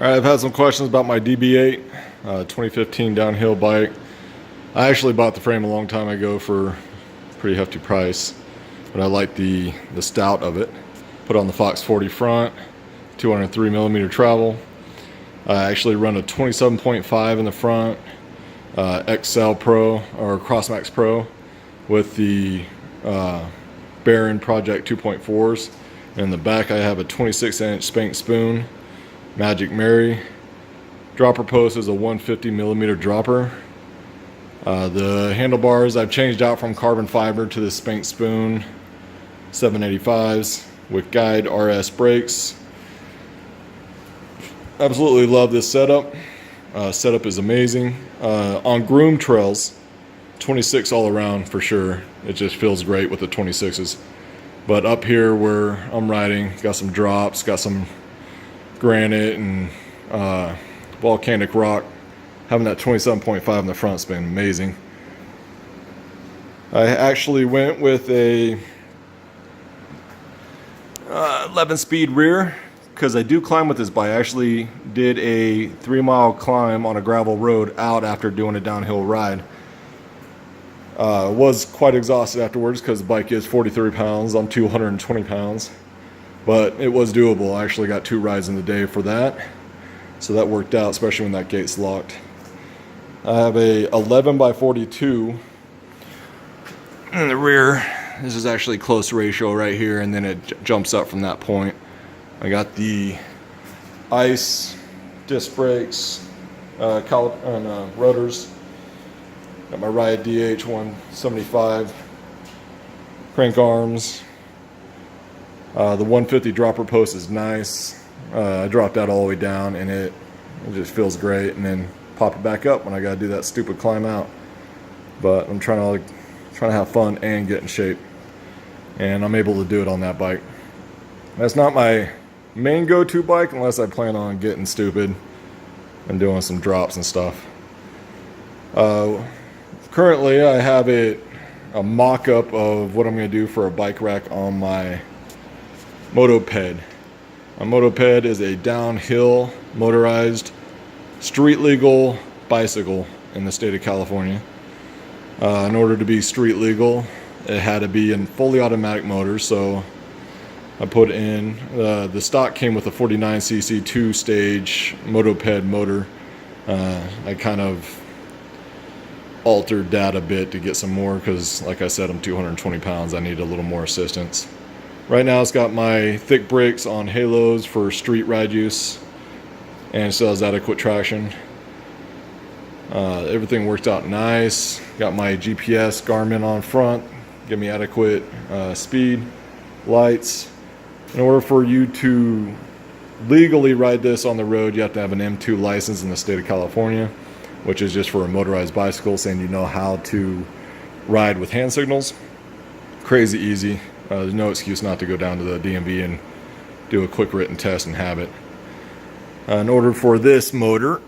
Alright, I've had some questions about my DB8 2015 downhill bike. I actually bought the frame a long time ago for a pretty hefty price, but I like the stout of it. Put on the Fox 40 front, 203mm travel. I actually run a 27.5 in the front, XL Pro or Crossmax Pro with the Baron Project 2.4s. And in the back I have a 26-inch Spank Spoon Magic Mary. Dropper post is a 150mm dropper. The handlebars I've changed out from carbon fiber to the Spank Spoon 785s with Guide RS brakes. Absolutely love this setup. Setup is amazing. On groom trails, 26 all around for sure. It just feels great with the 26s. But up here where I'm riding, got some drops, got some granite and volcanic rock. Having that 27.5 in the front's been amazing. I actually went with a 11-speed rear because I do climb with this bike. I actually did a 3-mile climb on a gravel road out after doing a downhill ride. Was quite exhausted afterwards because the bike is 43 pounds. I'm 220 pounds. But it was doable. I actually got 2 rides in the day for that. So that worked out, especially when that gate's locked. I have a 11x42 in the rear. This is actually close ratio right here, and then it jumps up from that point. I got the ice disc brakes, rotors. Got my Ride DH 175 crank arms. The 150 dropper post is nice. I dropped that all the way down, and it just feels great. And then pop it back up when I gotta do that stupid climb out. But I'm trying to have fun and get in shape, and I'm able to do it on that bike. That's not my main go-to bike unless I plan on getting stupid and doing some drops and stuff. Currently I have a mock-up of what I'm going to do for a bike rack on my Motoped. A Motoped is a downhill motorized street legal bicycle in the state of California. In order to be street legal, it had to be in fully automatic motor, so I put in the stock came with a 49cc 2-stage Motoped motor. I kind of altered that a bit to get some more because, like I said, I'm 220 pounds. I need a little more assistance. Right now it's got my thick brakes on halos for street ride use, and it still has adequate traction. Everything worked out nice. Got my GPS Garmin on front, give me adequate speed, lights. In order for you to legally ride this on the road, you have to have an M2 license in the state of California, which is just for a motorized bicycle, saying you know how to ride with hand signals. Crazy easy. There's no excuse not to go down to the DMV and do a quick written test and have it. In order for this motor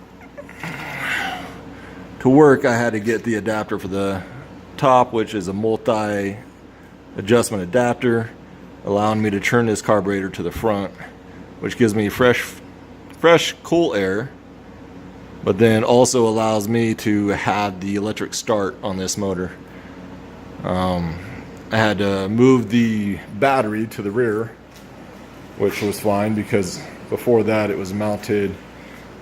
to work, I had to get the adapter for the top, which is a multi-adjustment adapter, allowing me to turn this carburetor to the front, which gives me fresh cool air, but then also allows me to have the electric start on this motor. I had to move the battery to the rear, which was fine because before that it was mounted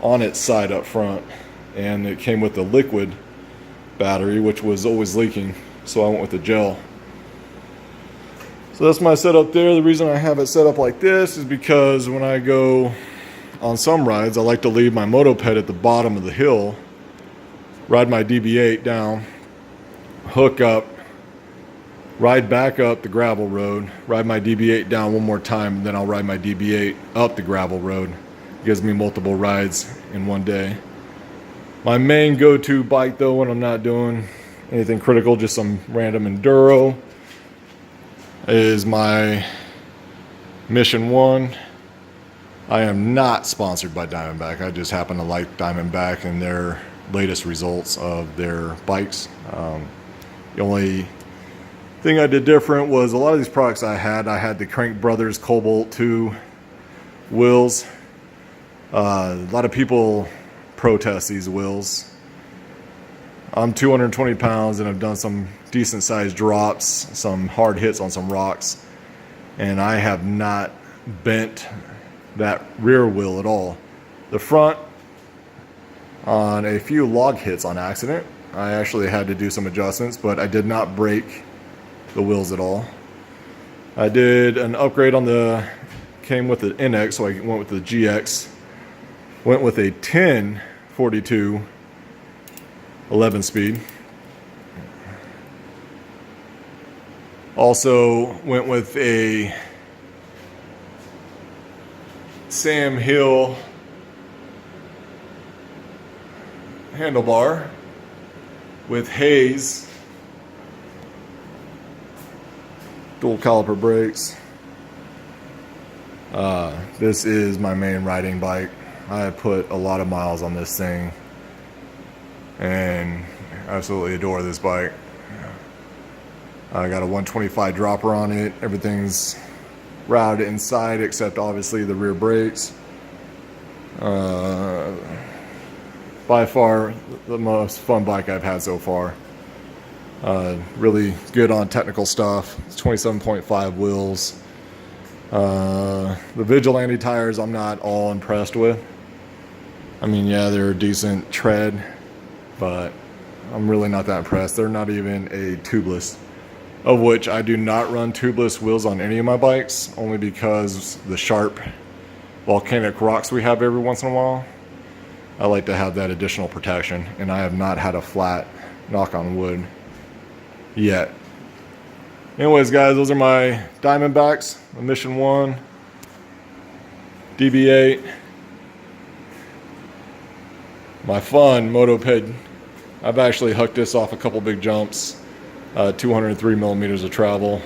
on its side up front, and it came with a liquid battery which was always leaking, so I went with the gel. So that's my setup there. The reason I have it set up like this is because when I go on some rides, I like to leave my Motoped at the bottom of the hill, ride my DB8 down, hook up, ride back up the gravel road, ride my DB8 down one more time, and then I'll ride my DB8 up the gravel road. It gives me multiple rides in one day. My main go-to bike though, when I'm not doing anything critical, just some random enduro, is my Mission 1. I am not sponsored by Diamondback. I just happen to like Diamondback and their latest results of their bikes. The only thing I did different was a lot of these products I had the Crank Brothers Cobalt 2 wheels. A lot of people protest these wheels. I'm 220 pounds and I've done some decent sized drops, some hard hits on some rocks, and I have not bent that rear wheel at all. The front, on a few log hits on accident, I actually had to do some adjustments, but I did not break the wheels at all. I did an upgrade on the, came with the NX, so I went with the GX. Went with a 1042 11 speed. Also went with a Sam Hill handlebar with Hayes dual caliper brakes. This is my main riding bike. I put a lot of miles on this thing and absolutely adore this bike. I got a 125 dropper on it. Everything's routed inside except obviously the rear brakes. By far the most fun bike I've had so far. Really good on technical stuff. It's 27.5 wheels. The Vigilante tires I'm not all impressed with. I mean, yeah, they're a decent tread, but I'm really not that impressed. They're not even a tubeless, of which I do not run tubeless wheels on any of my bikes, only because the sharp volcanic rocks we have every once in a while, I like to have that additional protection, and I have not had a flat, knock on wood, yet. Anyways, guys, those are my Diamondbacks, the Mission 1, Db8, my fun Motoped. I've actually hooked this off a couple big jumps, 203 millimeters of travel,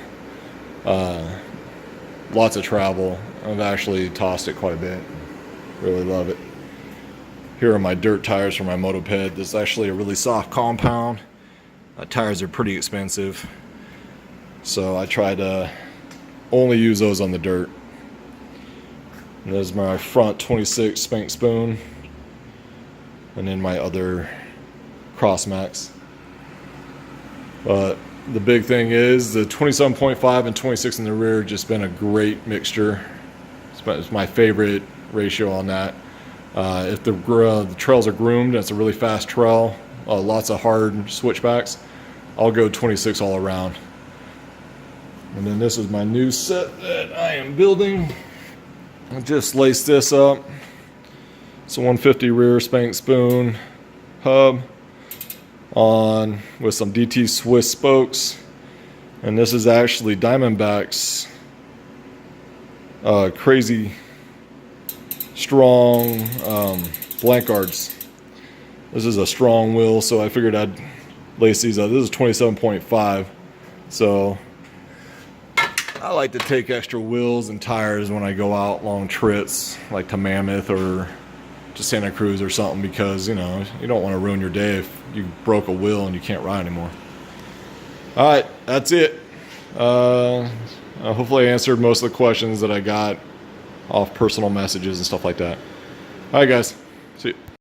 lots of travel. I've actually tossed it quite a bit, really love it. Here are my dirt tires for my Motoped. This is actually a really soft compound. Tires are pretty expensive, so I try to only use those on the dirt. And there's my front 26 spank spoon, and then my other Crossmax. But the big thing is the 27.5 and 26 in the rear, just been a great mixture. It's my favorite ratio on that. If the trails are groomed, it's a really fast trail, lots of hard switchbacks, I'll go 26 all around. And then this is my new set that I am building. I just laced this up. It's a 150 rear spank spoon hub on with some DT Swiss spokes, and this is actually Diamondback's crazy strong blank guards. This is a strong wheel, so I figured I'd lace these up. This is 27.5, so I like to take extra wheels and tires when I go out long trips, like to Mammoth or to Santa Cruz or something, because you know you don't want to ruin your day if you broke a wheel and you can't ride anymore. All right, that's it. Hopefully I answered most of the questions that I got off personal messages and stuff like that. All right, guys.